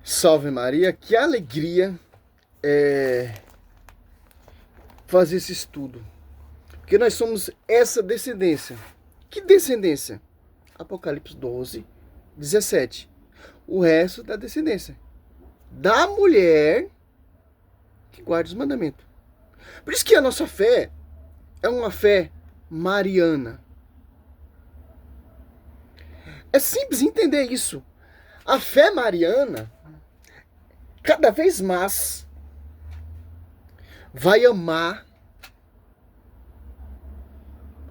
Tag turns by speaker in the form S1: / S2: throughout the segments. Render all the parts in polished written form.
S1: Salve Maria, que alegria fazer esse estudo. Porque nós somos essa descendência. Que descendência? Apocalipse 12, 17. O resto da descendência da mulher que guarda os mandamentos. Por isso que a nossa fé é uma fé mariana. É simples entender isso. A fé mariana, cada vez mais, vai amar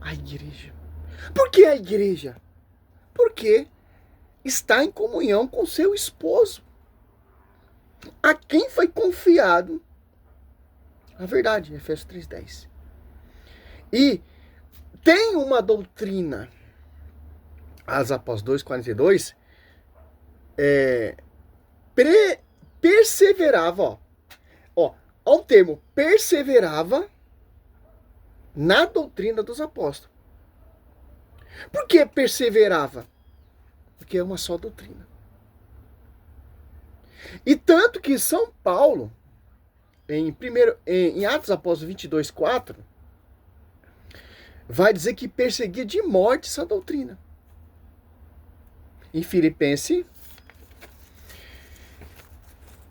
S1: a igreja. Por que a igreja? Porque está em comunhão com seu esposo, a quem foi confiado a verdade, Efésios 3:10. E tem uma doutrina, as Apóstolos 2:42, perseverava, ó, ao termo perseverava na doutrina dos apóstolos. Por que perseverava? Porque é uma só doutrina. E tanto que São Paulo, em Atos Apóstolos 22:4, vai dizer que perseguia de morte essa doutrina. Em Filipenses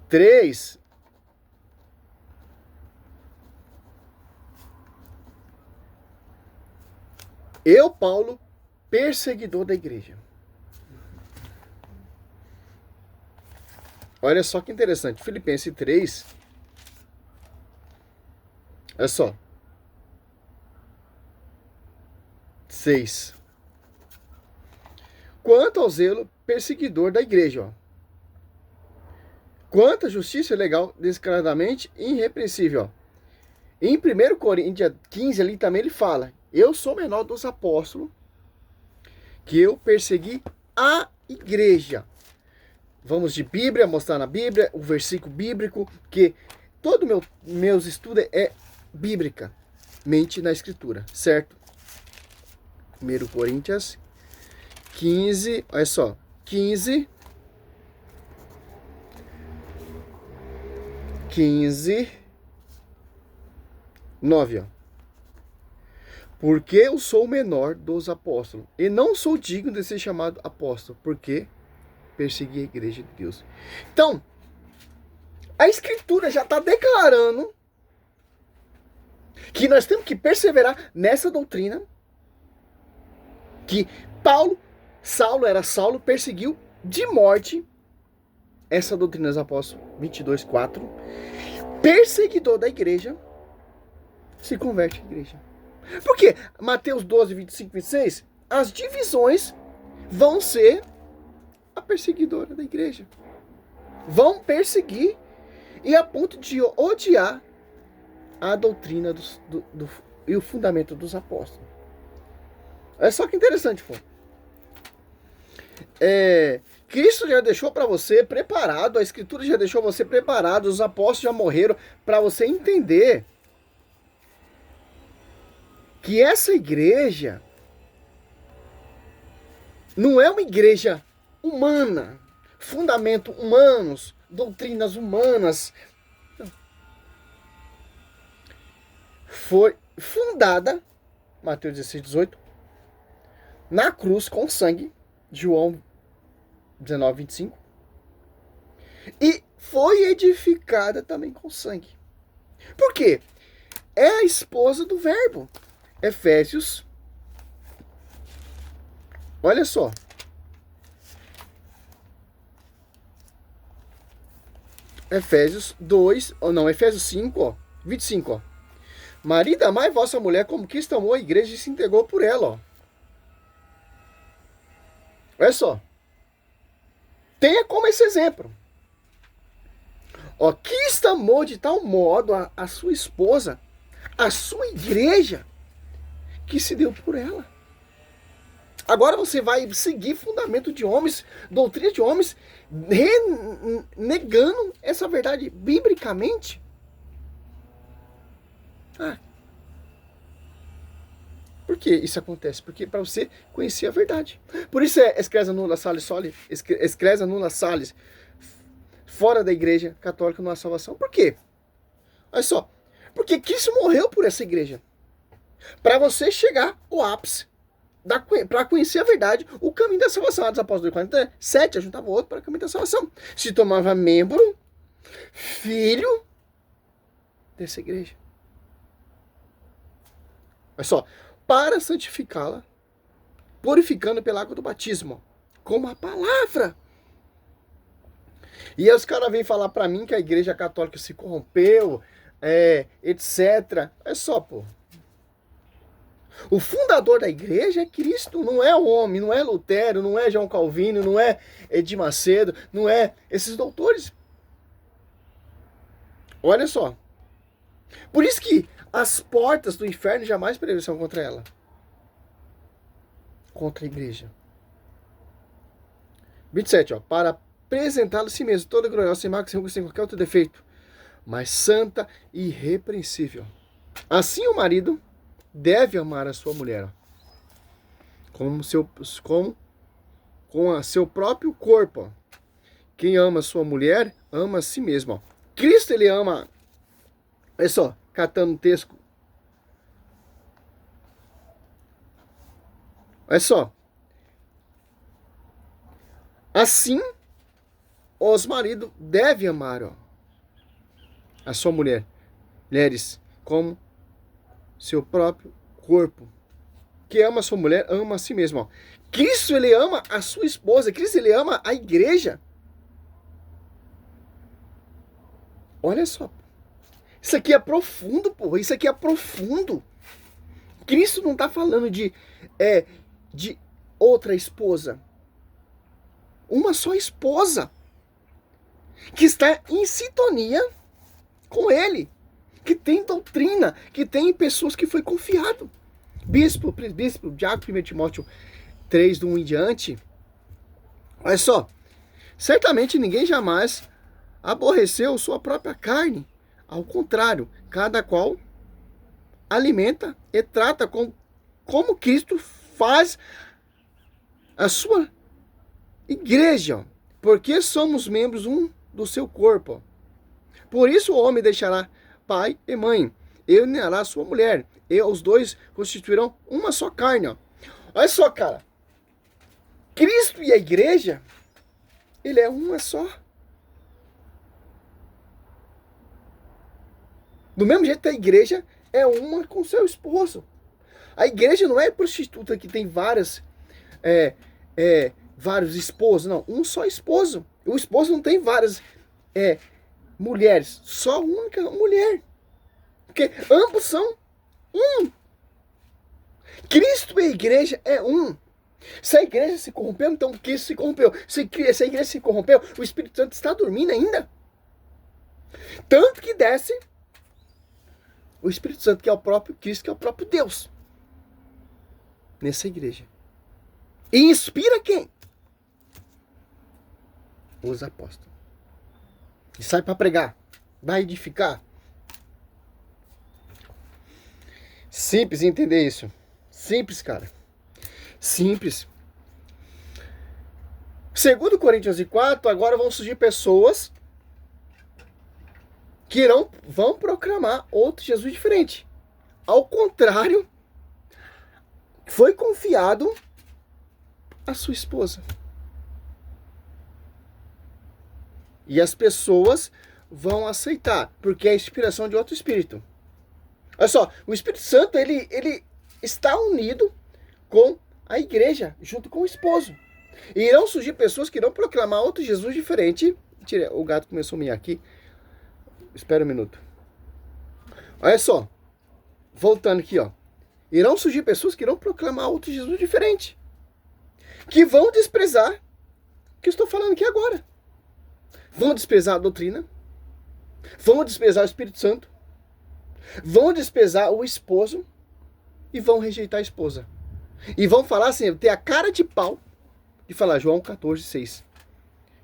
S1: 3, eu, Paulo, perseguidor da igreja. Olha só que interessante. Filipenses 3. Olha só. 6. Quanto ao zelo perseguidor da igreja, ó. Quanto à justiça legal, descaradamente irrepreensível, ó. Em 1 Coríntios 15, ali também ele fala: eu sou o menor dos apóstolos, que eu persegui a igreja. Vamos de Bíblia, mostrar na Bíblia, o versículo bíblico, que todo meus estudos é bíblica, mente na escritura, certo? 1 Coríntios 15, olha só, 15, 9, ó. Porque eu sou o menor dos apóstolos, e não sou digno de ser chamado apóstolo, porque persegui a igreja de Deus. Então, a escritura já está declarando que nós temos que perseverar nessa doutrina, que Saulo era Saulo, perseguiu de morte essa doutrina dos apóstolos, 22:4, perseguidor da igreja, se converte à igreja. Por quê? Mateus 12, 25, 26, as divisões vão ser a perseguidora da igreja. Vão perseguir e a ponto de odiar a doutrina e o fundamento dos apóstolos. É só que interessante, pô. Cristo já deixou para você preparado, a escritura já deixou você preparado, os apóstolos já morreram para você entender que essa igreja não é uma igreja humana, fundamentos humanos, doutrinas humanas. Foi fundada, Mateus 16:18, na cruz com sangue, João 19:25, e foi edificada também com sangue. Por quê? É a esposa do verbo. Efésios, olha só. Efésios 2, ou não, Efésios 5, ó, 25, ó. Marido, amai vossa mulher como Cristo amou a igreja e se entregou por ela, ó. Olha só. Tenha como esse exemplo. Ó, Cristo amou de tal modo a sua esposa, a sua igreja, que se deu por ela. Agora você vai seguir fundamento de homens, doutrina de homens, negando essa verdade biblicamente? Por que isso acontece? Porque para você conhecer a verdade. Por isso é excresa nulla salus soli, excresa nulla salus, fora da igreja católica não há salvação. Por quê? Olha só. Porque Cristo morreu por essa igreja. Para você chegar ao ápice. Para conhecer a verdade, o caminho da salvação. Atos Apóstolos 47, juntava outro para o caminho da salvação. Se tomava membro, filho dessa igreja. Olha só. Para santificá-la, purificando pela água do batismo. Como a palavra. E aí os caras vêm falar para mim que a igreja católica se corrompeu, etc. É só, pô. O fundador da igreja é Cristo, não é o homem, não é Lutero, não é João Calvino, não é Edir Macedo, não é esses doutores. Olha só. Por isso que as portas do inferno jamais prevalecerão contra ela. Contra a igreja. 27, ó. Para apresentá-la a si mesmo, toda gloriosa, sem mácula, sem ruga, sem qualquer outro defeito, mas santa e irrepreensível. Assim o marido deve amar a sua mulher, com a seu próprio corpo. Quem ama a sua mulher, ama a si mesmo. Cristo, ele ama. Olha só, catando o texto. Olha só. Assim, os maridos devem amar a sua mulher. Mulheres, como seu próprio corpo. Quem ama a sua mulher, ama a si mesmo. Ó. Cristo, ele ama a sua esposa. Cristo, ele ama a igreja. Olha só. Isso aqui é profundo, porra. Isso aqui é profundo. Cristo não está falando de outra esposa. Uma só esposa. Que está em sintonia com ele. Que tem doutrina, que tem pessoas que foi confiado. Bispo, presbítero, diácono, 1 Timóteo 3, do 1 em diante. Olha só, certamente ninguém jamais aborreceu sua própria carne. Ao contrário, cada qual alimenta e trata como Cristo faz a sua igreja. Porque somos membros do seu corpo. Por isso o homem deixará pai e mãe, e unirá sua mulher, e os dois constituirão uma só carne. Ó. Olha só, cara. Cristo e a igreja, ele é uma só. Do mesmo jeito que a igreja é uma com seu esposo. A igreja não é prostituta que tem vários esposos, não. Um só esposo. O esposo não tem várias mulheres, só uma única mulher. Porque ambos são um. Cristo e a igreja é um. Se a igreja se corrompeu, então Cristo se corrompeu. Se a igreja se corrompeu, o Espírito Santo está dormindo ainda. Tanto que desce o Espírito Santo, que é o próprio Cristo, que é o próprio Deus, nessa igreja. E inspira quem? Os apóstolos. E sai para pregar. Vai edificar. Simples entender isso. Simples, cara. Simples. Segundo Coríntios 4, agora vão surgir pessoas que vão proclamar outro Jesus diferente. Ao contrário, foi confiado a sua esposa. E as pessoas vão aceitar, porque é a inspiração de outro espírito. Olha só, o Espírito Santo, ele está unido com a igreja, junto com o esposo. E irão surgir pessoas que irão proclamar outro Jesus diferente. O gato começou a miar aqui. Espera um minuto. Olha só, voltando aqui, ó. Irão surgir pessoas que irão proclamar outro Jesus diferente. Que vão desprezar o que eu estou falando aqui agora. Vão desprezar a doutrina. Vão desprezar o Espírito Santo. Vão desprezar o esposo. E vão rejeitar a esposa. E vão falar assim, ter a cara de pau de falar João 14,6.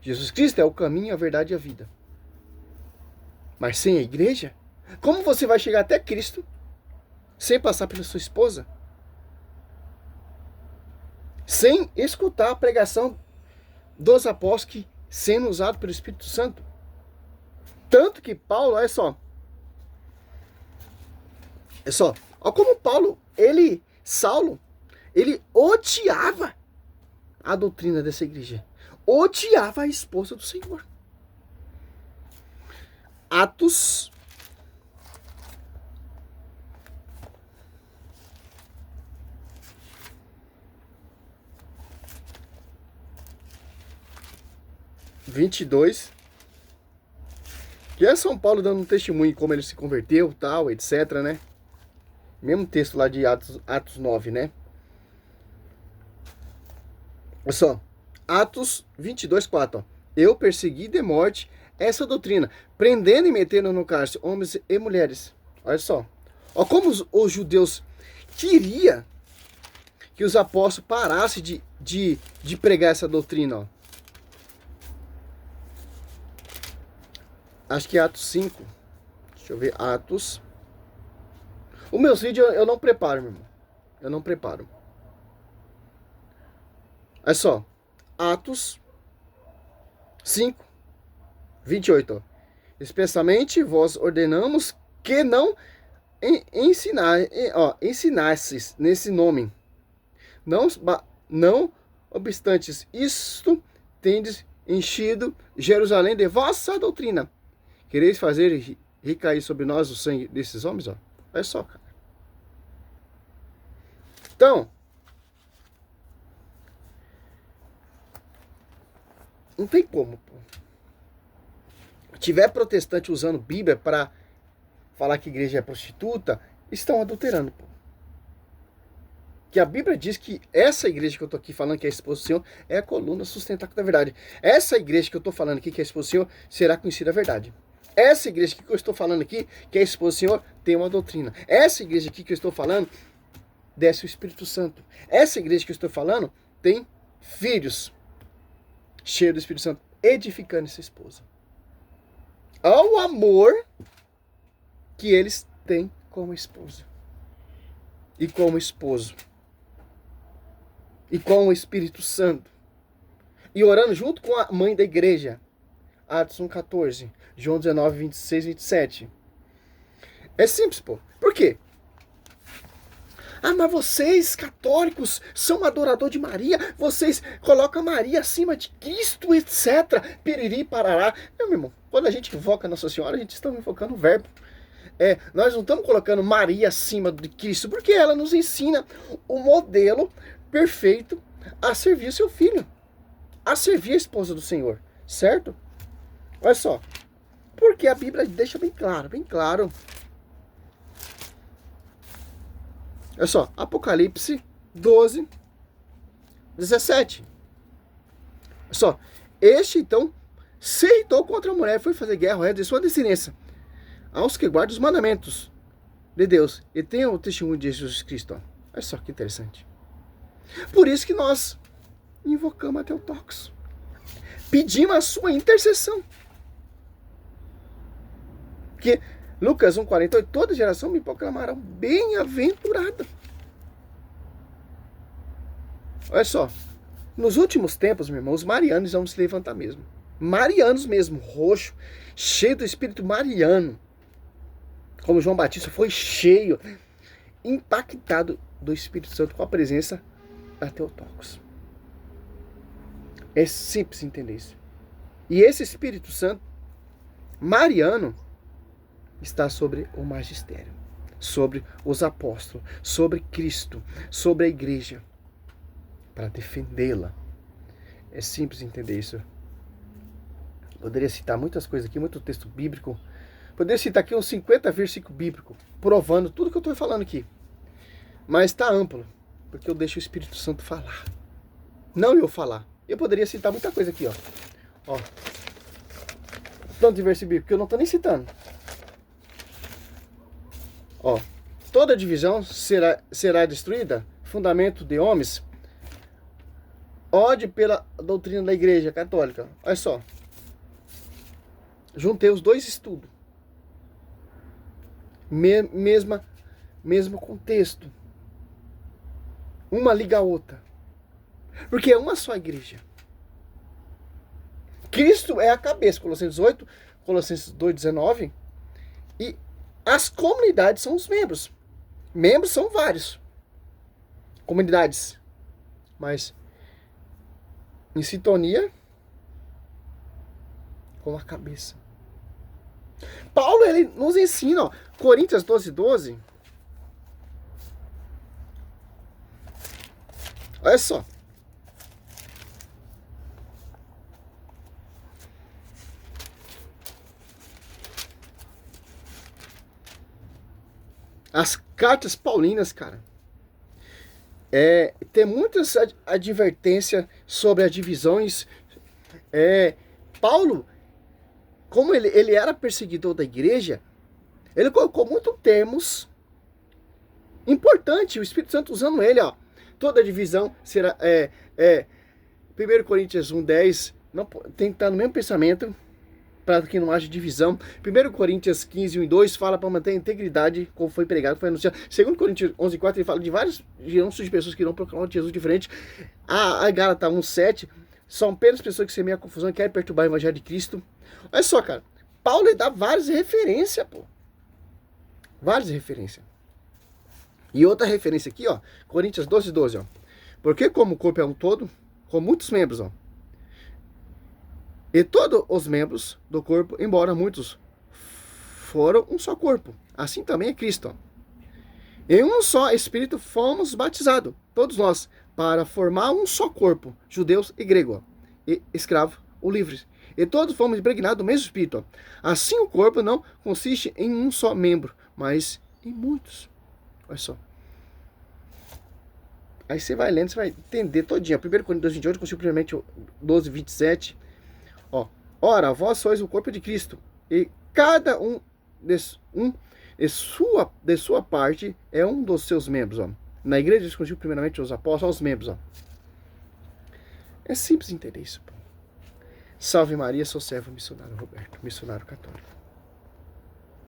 S1: Jesus Cristo é o caminho, a verdade e a vida. Mas sem a igreja, como você vai chegar até Cristo sem passar pela sua esposa? Sem escutar a pregação dos apóstolos sendo usado pelo Espírito Santo? Tanto que Paulo, olha só, olha como Paulo, Saulo, ele odiava a doutrina dessa igreja. Odiava a esposa do Senhor. Atos 22, que é São Paulo dando um testemunho como ele se converteu, tal, etc, né? Mesmo texto lá de Atos 9, né? Olha só, Atos 22, 4, ó. Eu persegui de morte essa doutrina, prendendo e metendo no cárcere homens e mulheres. Olha só. Ó, como os judeus queriam que os apóstolos parassem de pregar essa doutrina, ó. Acho que é Atos 5. Deixa eu ver, Atos. Os meus vídeos eu não preparo, meu irmão. Eu não preparo. Olha só. Atos 5, 28. Ó. Especialmente vós ordenamos que não ensinasses nesse nome. Não obstantes isto, tendes enchido Jerusalém de vossa doutrina. Quereis fazer recair sobre nós o sangue desses homens? Ó. Olha só, cara. Então, não tem como, pô. Tiver protestante usando Bíblia para falar que a igreja é prostituta, estão adulterando, pô. Que a Bíblia diz que essa igreja que eu tô aqui falando que é a esposa do Senhor é a coluna sustentável da verdade. Essa igreja que eu tô falando aqui que é a esposa do Senhor será conhecida a verdade. Essa igreja aqui que eu estou falando aqui, que é a esposa do Senhor, tem uma doutrina. Essa igreja aqui que eu estou falando, desce o Espírito Santo. Essa igreja que eu estou falando, tem filhos cheios do Espírito Santo, edificando essa esposa. Ao amor que eles têm como esposa. E como esposo. E com o Espírito Santo. E orando junto com a mãe da igreja. Atos 1,14. João 19, 26, 27. É simples, pô. Por quê? Ah, mas vocês, católicos, são adorador de Maria. Vocês colocam Maria acima de Cristo, etc. Piriri, parará. Meu irmão, quando a gente invoca Nossa Senhora, a gente está invocando o verbo. Nós não estamos colocando Maria acima de Cristo, porque ela nos ensina o modelo perfeito a servir o seu filho. A servir a esposa do Senhor. Certo? Olha só. Porque a Bíblia deixa bem claro. Olha só, Apocalipse 12, 17. Olha só, este então se irritou contra a mulher e foi fazer guerra ao resto de sua descendência, aos que guardam os mandamentos de Deus e tenham o testemunho de Jesus Cristo. Ó. Olha só que interessante. Por isso que nós invocamos a Theotokos. Pedimos a sua intercessão. Porque Lucas 1,48, toda geração me proclamará bem-aventurada. Olha só, nos últimos tempos, meu irmão, os marianos vão se levantar mesmo. Marianos mesmo, roxo, cheio do espírito mariano. Como João Batista foi cheio, impactado do Espírito Santo com a presença da Theotokos. É simples entender isso. E esse Espírito Santo mariano está sobre o magistério, sobre os apóstolos, sobre Cristo, sobre a igreja, para defendê-la. É simples entender isso. Poderia citar muitas coisas aqui, muito texto bíblico. Poderia citar aqui uns 50 versículos bíblicos, provando tudo que eu estou falando aqui. Mas está amplo, porque eu deixo o Espírito Santo falar. Não eu falar. Eu poderia citar muita coisa aqui, ó. Tanto de versículo bíblico que eu não estou nem citando. Ó, toda divisão será destruída, fundamento de homens, ódio pela doutrina da igreja católica. Olha só, juntei os dois estudos, mesmo contexto, uma liga a outra, porque é uma só igreja. Cristo é a cabeça, Colossenses 8, Colossenses 2,19. E as comunidades são os membros. Membros são vários. Comunidades. Mas em sintonia com a cabeça. Paulo, ele nos ensina, ó, Coríntios 12:12. Olha só. As cartas paulinas, cara, tem muitas advertências sobre as divisões. Paulo, como ele era perseguidor da igreja, ele colocou muitos termos importantes, o Espírito Santo usando ele, ó. Toda divisão será... 1 Coríntios 1:10, não, tem que estar no mesmo pensamento, para que não haja divisão. 1 Coríntios 15:1-2 fala para manter a integridade, como foi pregado, foi anunciado. 2 Coríntios 11:4 ele fala de vários gerações de pessoas que não proclamam Jesus diferente. A Gálatas 1:7 são apenas pessoas que semeiam a confusão e querem perturbar o evangelho de Cristo. Olha só, cara, Paulo ele dá várias referências, pô. Várias referências. E outra referência aqui, ó, Coríntios 12:12, ó. Porque como o corpo é um todo, com muitos membros, ó. E todos os membros do corpo, embora muitos foram um só corpo, assim também é Cristo. Em um só Espírito fomos batizados, todos nós, para formar um só corpo, judeus e gregos, e escravos ou livres. E todos fomos impregnados do mesmo Espírito. Assim o corpo não consiste em um só membro, mas em muitos. Olha só. Aí você vai lendo, você vai entender todinho. 1 Coríntios 2:28, simplesmente 12:27. Ó, ora, vós sois o corpo de Cristo, e cada um de sua parte é um dos seus membros. Ó. Na igreja discutiu primeiramente os apóstolos, os membros. Ó. É simples entender isso. Pô. Salve Maria, sou servo missionário Roberto, missionário católico.